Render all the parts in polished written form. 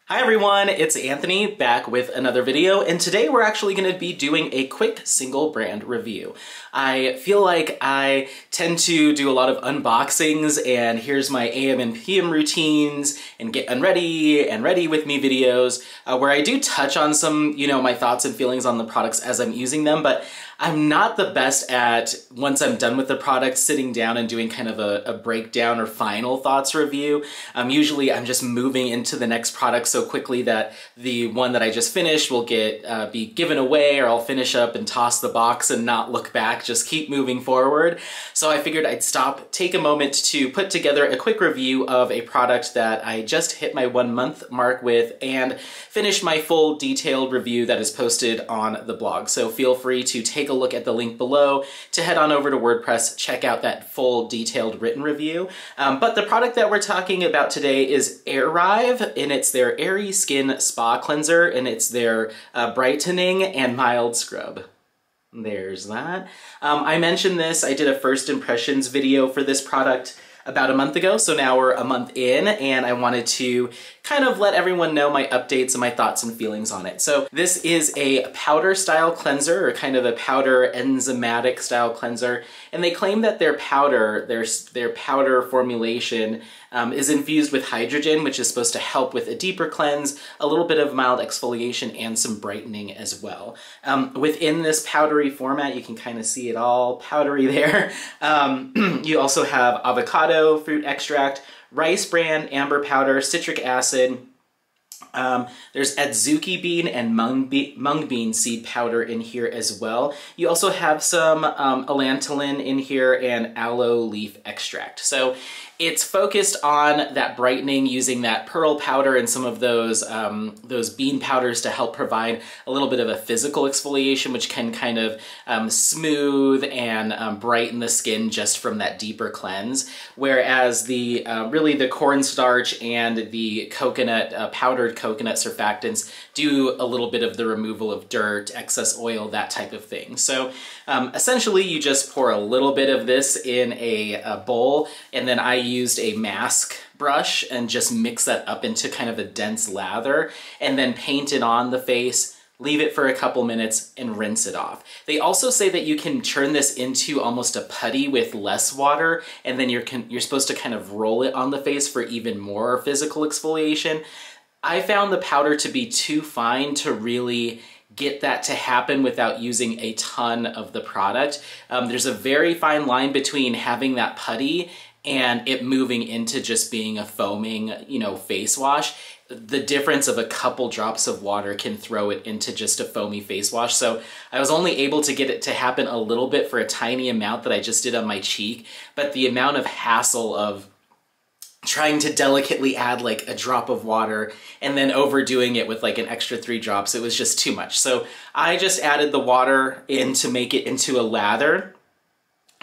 Hi everyone, it's Anthony back with another video, and today we're actually going to be doing a quick single brand review. I feel like I tend to do a lot of unboxings and here's my AM and PM routines and get unready and ready with me videos where I do touch on some, my thoughts and feelings on the products as I'm using them, but I'm not the best at, once I'm done with the product, sitting down and doing kind of a breakdown or final thoughts review. Usually I'm just moving into the next product so quickly that the one that I just finished will be given away, or I'll finish up and toss the box and not look back, just keep moving forward. So I figured I'd stop, take a moment to put together a quick review of a product that I just hit my 1 month mark with and finish my full detailed review that is posted on the blog. So feel free to take a look at the link below to head on over to WordPress, check out that full detailed written review. But the product that we're talking about today is Airive, and it's their Airy Skin Spa Cleanser, and it's their Brightening and Mild Scrub. There's that. I mentioned this, I did a first impressions video for this product about a month ago, so now we're a month in, and I wanted to kind of let everyone know my updates and my thoughts and feelings on it. So this is a powder style cleanser, or kind of a powder enzymatic style cleanser, and they claim that their powder, their powder formulation is infused with hydrogen, which is supposed to help with a deeper cleanse, a little bit of mild exfoliation, and some brightening as well. Within this powdery format, you can kind of see it all powdery there. You also have avocado fruit extract, rice bran, amber powder, citric acid. There's adzuki bean and mung bean seed powder in here as well. You also have some allantoin in here and aloe leaf extract. So it's focused on that brightening using that pearl powder and some of those bean powders to help provide a little bit of a physical exfoliation, which can kind of smooth and brighten the skin just from that deeper cleanse. Whereas the really the cornstarch and the coconut, powdered coconut surfactants do a little bit of the removal of dirt, excess oil, that type of thing. So essentially you just pour a little bit of this in a bowl, and then I used a mask brush and just mix that up into kind of a dense lather, and then paint it on the face, leave it for a couple minutes, and rinse it off. They also say that you can turn this into almost a putty with less water, and then you're supposed to kind of roll it on the face for even more physical exfoliation. I found the powder to be too fine to really get that to happen without using a ton of the product. There's a very fine line between having that putty and it moving into just being a foaming, face wash. The difference of a couple drops of water can throw it into just a foamy face wash. So I was only able to get it to happen a little bit for a tiny amount that I just did on my cheek, but the amount of hassle of trying to delicately add like a drop of water and then overdoing it with like an extra 3 drops, it was just too much. So I just added the water in to make it into a lather,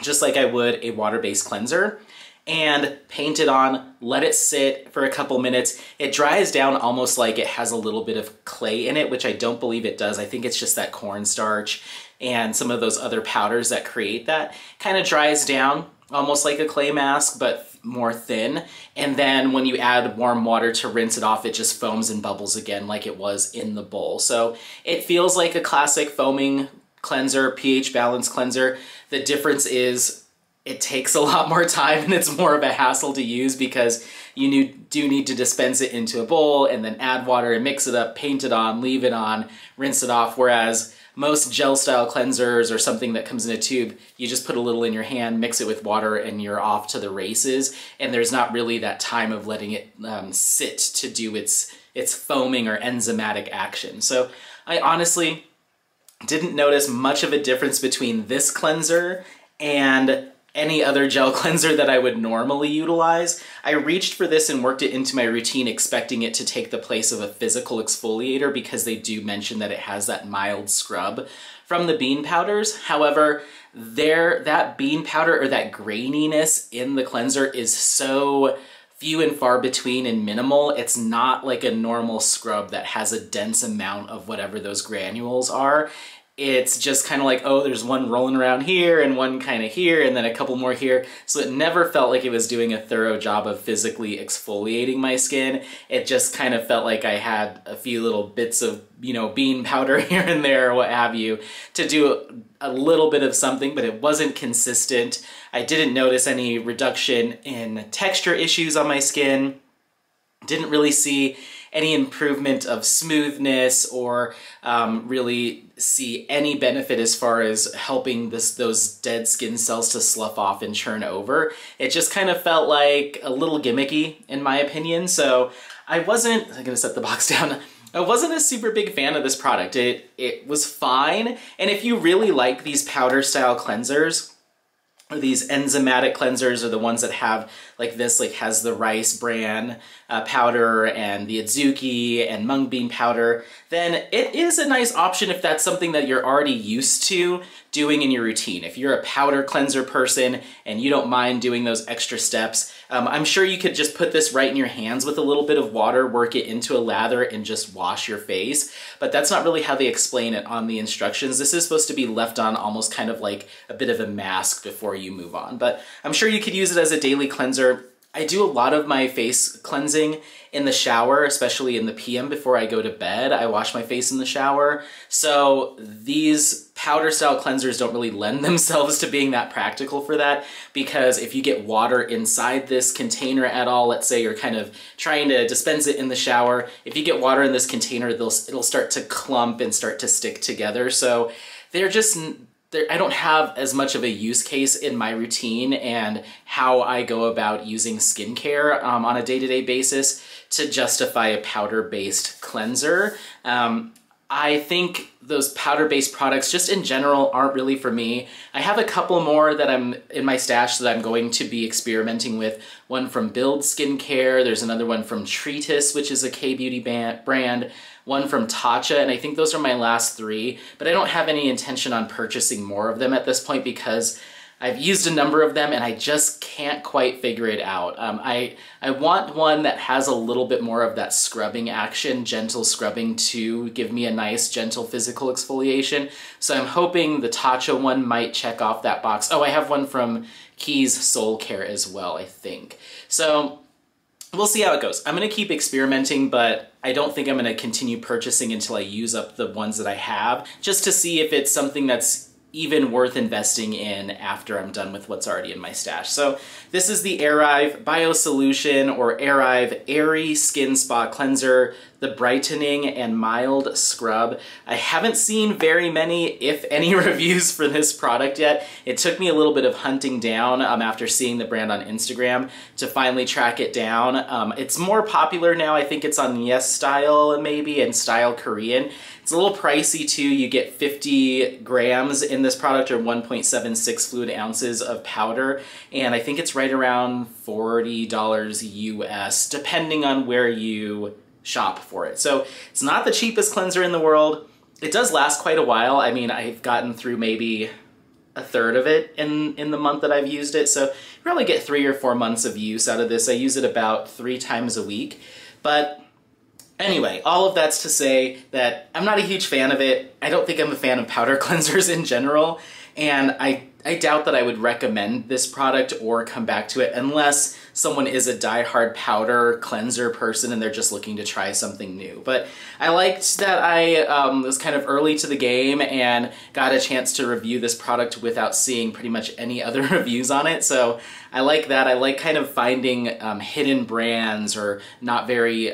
just like I would a water-based cleanser, and paint it on, let it sit for a couple minutes. It dries down almost like it has a little bit of clay in it, which I don't believe it does. I think it's just that cornstarch and some of those other powders that create that. Kind of dries down almost like a clay mask, but more thin. And then when you add warm water to rinse it off, it just foams and bubbles again like it was in the bowl. So it feels like a classic foaming cleanser, pH balance cleanser. The difference is it takes a lot more time and it's more of a hassle to use because you do need to dispense it into a bowl and then add water and mix it up, paint it on, leave it on, rinse it off. Whereas most gel style cleansers or something that comes in a tube, you just put a little in your hand, mix it with water, and you're off to the races. And there's not really that time of letting it sit to do its foaming or enzymatic action. So I honestly didn't notice much of a difference between this cleanser and any other gel cleanser that I would normally utilize. I reached for this and worked it into my routine expecting it to take the place of a physical exfoliator because they do mention that it has that mild scrub from the bean powders. However, that bean powder or that graininess in the cleanser is so few and far between and minimal. It's not like a normal scrub that has a dense amount of whatever those granules are. it's just kind of like, oh, there's one rolling around here and one kind of here and then a couple more here. So it never felt like it was doing a thorough job of physically exfoliating my skin. It just kind of felt like I had a few little bits of, you know, bean powder here and there or what have you to do a little bit of something, but it wasn't consistent. I didn't notice any reduction in texture issues on my skin. Didn't really see any improvement of smoothness or really see any benefit as far as helping those dead skin cells to slough off and churn over. It just kind of felt like a little gimmicky in my opinion. So I'm gonna set the box down. I wasn't a super big fan of this product. It was fine. And if you really like these powder style cleansers, or these enzymatic cleansers, or the ones that have like this, like has the rice bran powder and the adzuki and mung bean powder, then it is a nice option if that's something that you're already used to doing in your routine. If you're a powder cleanser person and you don't mind doing those extra steps, I'm sure you could just put this right in your hands with a little bit of water, work it into a lather, and just wash your face. But that's not really how they explain it on the instructions. This is supposed to be left on almost kind of like a bit of a mask before you move on. But I'm sure you could use it as a daily cleanser. I do a lot of my face cleansing in the shower, especially in the PM before I go to bed. I wash my face in the shower. So these powder style cleansers don't really lend themselves to being that practical for that, because if you get water inside this container at all, let's say you're kind of trying to dispense it in the shower, if you get water in this container, it'll start to clump and start to stick together. So I don't have as much of a use case in my routine and how I go about using skincare on a day-to-day basis to justify a powder-based cleanser. I think those powder-based products just in general aren't really for me. I have a couple more that I'm in my stash that I'm going to be experimenting with. One from Build Skincare, there's another one from Treatise, which is a K-beauty brand, one from Tatcha, and I think those are my last three, but I don't have any intention on purchasing more of them at this point because I've used a number of them and I just can't quite figure it out. I want one that has a little bit more of that scrubbing action, gentle scrubbing to give me a nice gentle physical exfoliation. So I'm hoping the Tatcha one might check off that box. Oh, I have one from Keys Soul Care as well, I think. So we'll see how it goes. I'm gonna keep experimenting, but I don't think I'm gonna continue purchasing until I use up the ones that I have, just to see if it's something that's even worth investing in after I'm done with what's already in my stash. So this is the Airive Biosolution or Airive Airy Skin Spa Cleanser, the Brightening and Mild Scrub. I haven't seen very many, if any, reviews for this product yet. It took me a little bit of hunting down after seeing the brand on Instagram to finally track it down. It's more popular now. I think it's on Yes Style maybe and Style Korean. It's a little pricey too. You get 50 grams in this product, or 1.76 fluid ounces of powder, and I think it's right around $40 US, depending on where you shop for it. So it's not the cheapest cleanser in the world. It does last quite a while. I mean, I've gotten through maybe a third of it in the month that I've used it, so you probably get 3 or 4 months of use out of this. I use it about 3 times a week, but anyway, all of that's to say that I'm not a huge fan of it. I don't think I'm a fan of powder cleansers in general, and I doubt that I would recommend this product or come back to it unless someone is a die-hard powder cleanser person and they're just looking to try something new. But I liked that I was kind of early to the game and got a chance to review this product without seeing pretty much any other reviews on it. So I like that. I like kind of finding hidden brands or not very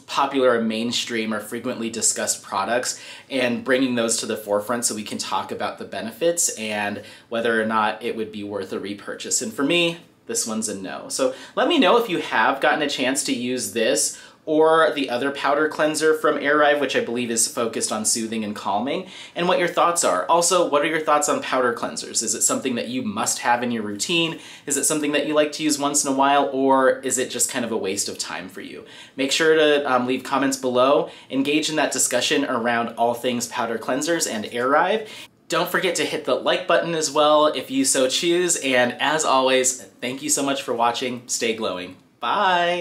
popular or mainstream or frequently discussed products and bringing those to the forefront so we can talk about the benefits and whether or not it would be worth a repurchase. And for me, this one's a no. So let me know if you have gotten a chance to use this or the other powder cleanser from Airive, which I believe is focused on soothing and calming, and what your thoughts are. Also, what are your thoughts on powder cleansers? Is it something that you must have in your routine? Is it something that you like to use once in a while, or is it just kind of a waste of time for you? Make sure to leave comments below, engage in that discussion around all things powder cleansers and Airive. Don't forget to hit the like button as well if you so choose, and as always, thank you so much for watching. Stay glowing. Bye!